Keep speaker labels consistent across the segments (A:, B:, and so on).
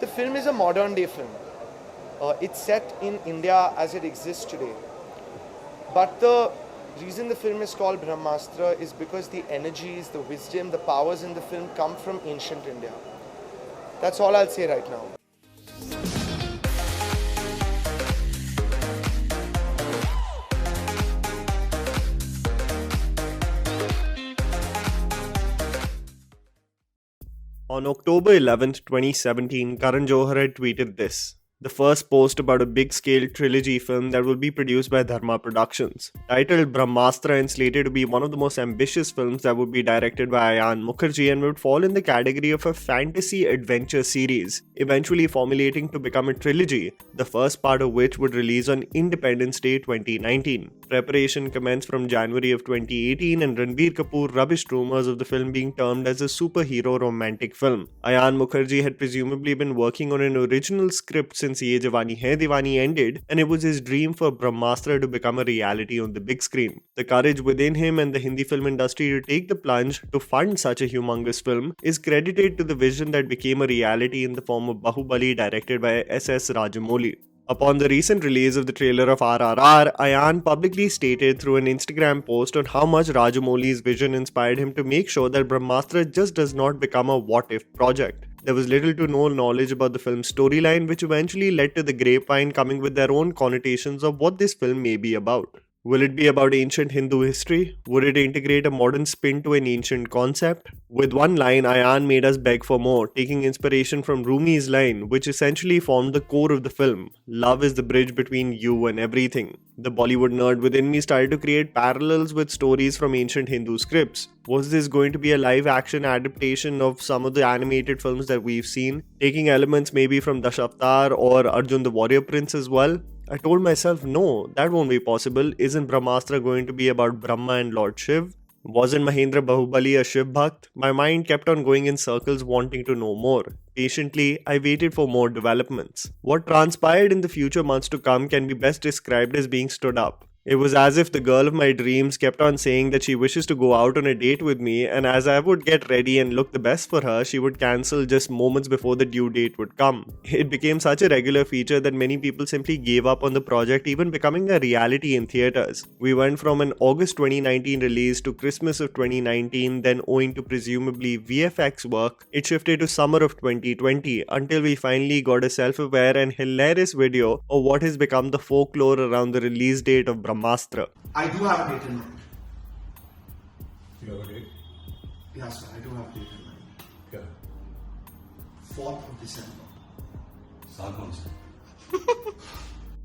A: The film is a modern day film. It's set in India as it exists today. But the reason the film is called Brahmastra is because the energies, the wisdom, the powers in the film come from ancient India. That's all I'll say right now.
B: On October 11th, 2017, Karan Johar had tweeted this: the first post about a big-scale trilogy film that will be produced by Dharma Productions. Titled Brahmastra and slated to be one of the most ambitious films that would be directed by Ayan Mukherjee and would fall in the category of a fantasy adventure series, eventually formulating to become a trilogy, the first part of which would release on Independence Day 2019. Preparation commenced from January of 2018 and Ranbir Kapoor rubbished rumors of the film being termed as a superhero romantic film. Ayan Mukherjee had presumably been working on an original script since Ye Jawani Hai Diwani ended, and it was his dream for Brahmastra to become a reality on the big screen. The courage within him and the Hindi film industry to take the plunge to fund such a humongous film is credited to the vision that became a reality in the form of Bahubali, directed by S.S. Rajamouli. Upon the recent release of the trailer of RRR, Ayan publicly stated through an Instagram post on how much Rajamouli's vision inspired him to make sure that Brahmastra just does not become a what-if project. There was little to no knowledge about the film's storyline, which eventually led to the grapevine coming with their own connotations of what this film may be about. Will it be about ancient Hindu history? Would it integrate a modern spin to an ancient concept? With one line, Ayan made us beg for more, taking inspiration from Rumi's line, which essentially formed the core of the film: love is the bridge between you and everything. The Bollywood nerd within me started to create parallels with stories from ancient Hindu scripts. Was this going to be a live-action adaptation of some of the animated films that we've seen, taking elements maybe from Dashavatar or Arjun the Warrior Prince as well? I told myself, no, that won't be possible. Isn't Brahmastra going to be about Brahma and Lord Shiv? Wasn't Mahendra Bahubali a Shiv Bhakt? My mind kept on going in circles wanting to know more. Patiently, I waited for more developments. What transpired in the future months to come can be best described as being stood up. It was as if the girl of my dreams kept on saying that she wishes to go out on a date with me, and as I would get ready and look the best for her, she would cancel just moments before the due date would come. It became such a regular feature that many people simply gave up on the project even becoming a reality in theatres. We went from an August 2019 release to Christmas of 2019, then owing to presumably VFX work, it shifted to summer of 2020 until we finally got a self-aware and hilarious video of what has become the folklore around the release date of Brahmastra.
C: I do have a date in mind.
D: You have a date?
C: Yes, sir, I do have a date in mind.
D: क्या?
C: 4th of December.
D: 7 months.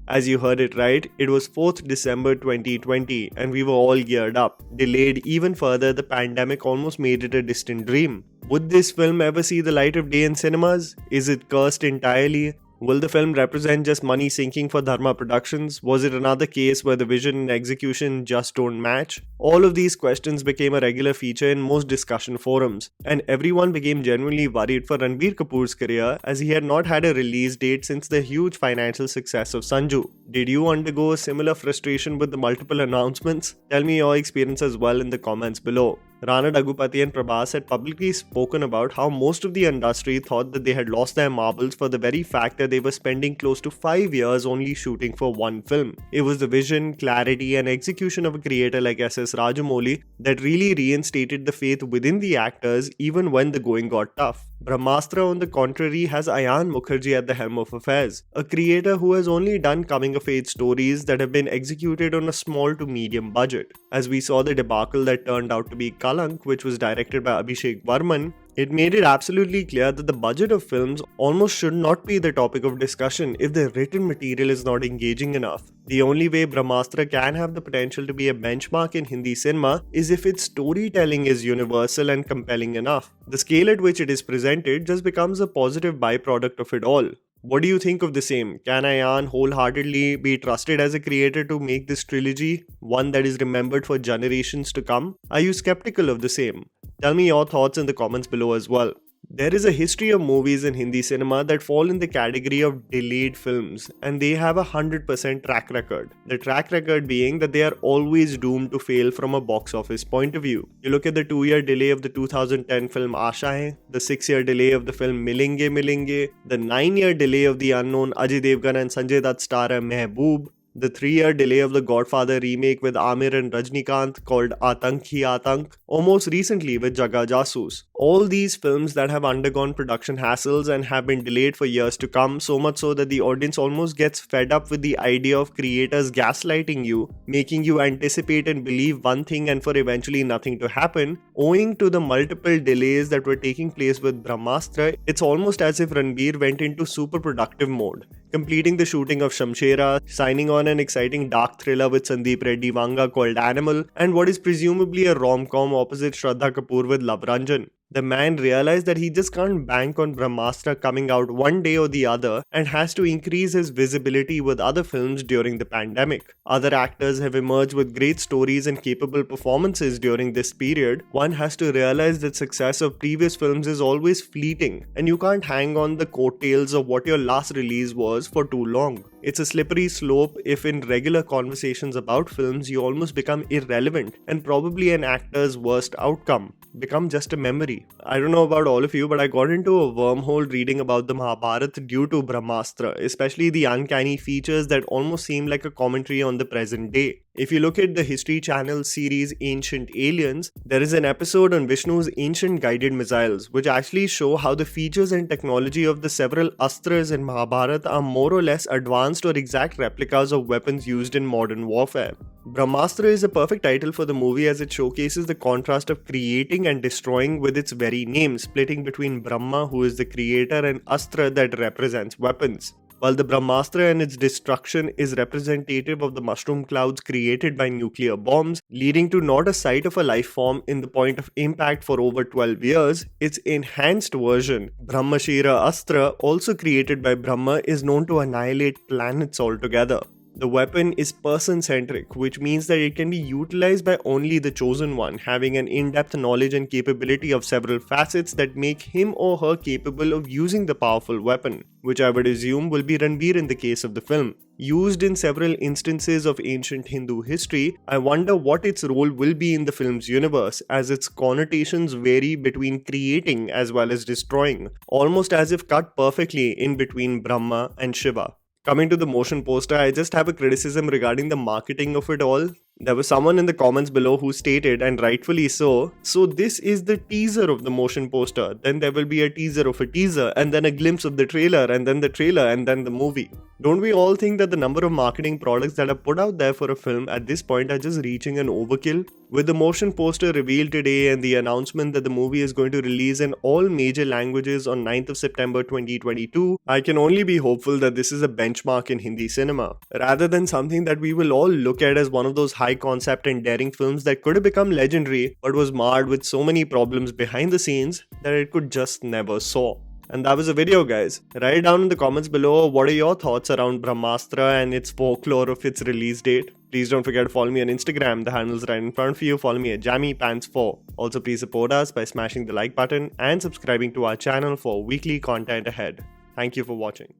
B: As you heard it right, it was 4th December 2020 and we were all geared up. Delayed even further, the pandemic almost made it a distant dream. Would this film ever see the light of day in cinemas? Is it cursed entirely? Will the film represent just money sinking for Dharma Productions? Was it another case where the vision and execution just don't match? All of these questions became a regular feature in most discussion forums, and everyone became genuinely worried for Ranbir Kapoor's career as he had not had a release date since the huge financial success of Sanju. Did you undergo a similar frustration with the multiple announcements? Tell me your experience as well in the comments below. Rana Daggupati and Prabhas had publicly spoken about how most of the industry thought that they had lost their marbles for the very fact that they were spending close to 5 years only shooting for one film. It was the vision, clarity and execution of a creator like S.S. Rajamouli that really reinstated the faith within the actors even when the going got tough. Brahmastra, on the contrary, has Ayan Mukherjee at the helm of affairs, a creator who has only done coming-of-age stories that have been executed on a small to medium budget. As we saw the debacle that turned out to be Kalank, which was directed by Abhishek Varman, it made it absolutely clear that the budget of films almost should not be the topic of discussion if the written material is not engaging enough. The only way Brahmastra can have the potential to be a benchmark in Hindi cinema is if its storytelling is universal and compelling enough. The scale at which it is presented just becomes a positive byproduct of it all. What do you think of the same? Can Ayan wholeheartedly be trusted as a creator to make this trilogy one that is remembered for generations to come? Are you skeptical of the same? Tell me your thoughts in the comments below as well. There is a history of movies in Hindi cinema that fall in the category of delayed films, and they have a 100% track record. The track record being that they are always doomed to fail from a box office point of view. You look at the 2-year delay of the 2010 film Aashaएं, the 6-year delay of the film Milenge Milenge, the 9-year delay of the unknown Ajay Devgn and Sanjay Dutt starrer Mehboob, the 3-year delay of the Godfather remake with Amir and Rajnikant called Aatank Hi Aatank, or most recently with Jaga Jasoos. All these films that have undergone production hassles and have been delayed for years to come, so much so that the audience almost gets fed up with the idea of creators gaslighting you, making you anticipate and believe one thing and for eventually nothing to happen. Owing to the multiple delays that were taking place with Brahmastra, it's almost as if Ranbir went into super productive mode, completing the shooting of Shamshera, signing on an exciting dark thriller with Sandeep Reddy Vanga called Animal, and what is presumably a rom-com opposite Shraddha Kapoor with Love Ranjan. The man realized that he just can't bank on Brahmastra coming out one day or the other and has to increase his visibility with other films during the pandemic. Other actors have emerged with great stories and capable performances during this period. One has to realize that success of previous films is always fleeting, and you can't hang on the coattails of what your last release was for too long. It's a slippery slope if in regular conversations about films you almost become irrelevant and probably an actor's worst outcome become just a memory. I don't know about all of you, but I got into a wormhole reading about the Mahabharata due to Brahmastra, especially the uncanny features that almost seem like a commentary on the present day. If you look at the History Channel series Ancient Aliens, there is an episode on Vishnu's ancient guided missiles, which actually show how the features and technology of the several astras in Mahabharata are more or less advanced or exact replicas of weapons used in modern warfare. Brahmastra is a perfect title for the movie as it showcases the contrast of creating and destroying with its very name, splitting between Brahma, who is the creator, and Astra that represents weapons. While the Brahmastra and its destruction is representative of the mushroom clouds created by nuclear bombs, leading to not a sight of a life form in the point of impact for over 12 years, its enhanced version, Brahmashira Astra, also created by Brahma, is known to annihilate planets altogether. The weapon is person-centric, which means that it can be utilized by only the chosen one, having an in-depth knowledge and capability of several facets that make him or her capable of using the powerful weapon, which I would assume will be Ranbir in the case of the film. Used in several instances of ancient Hindu history, I wonder what its role will be in the film's universe, as its connotations vary between creating as well as destroying, almost as if cut perfectly in between Brahma and Shiva. Coming to the motion poster, I just have a criticism regarding the marketing of it all. There was someone in the comments below who stated, and rightfully so this is the teaser of the motion poster, then there will be a teaser of a teaser, and then a glimpse of the trailer, and then the trailer, and then the movie. Don't we all think that the number of marketing products that are put out there for a film at this point are just reaching an overkill? With the motion poster revealed today and the announcement that the movie is going to release in all major languages on 9th of September 2022, I can only be hopeful that this is a benchmark in Hindi cinema, rather than something that we will all look at as one of those high concept and daring films that could have become legendary but was marred with so many problems behind the scenes that it could just never soar. And that was the video, guys. Write down in the comments below what are your thoughts around Brahmastra and its folklore of its release date. Please don't forget to follow me on Instagram, the handle's right in front of you. Follow me at JammyPants4. Also, please support us by smashing the like button and subscribing to our channel for weekly content ahead. Thank you for watching.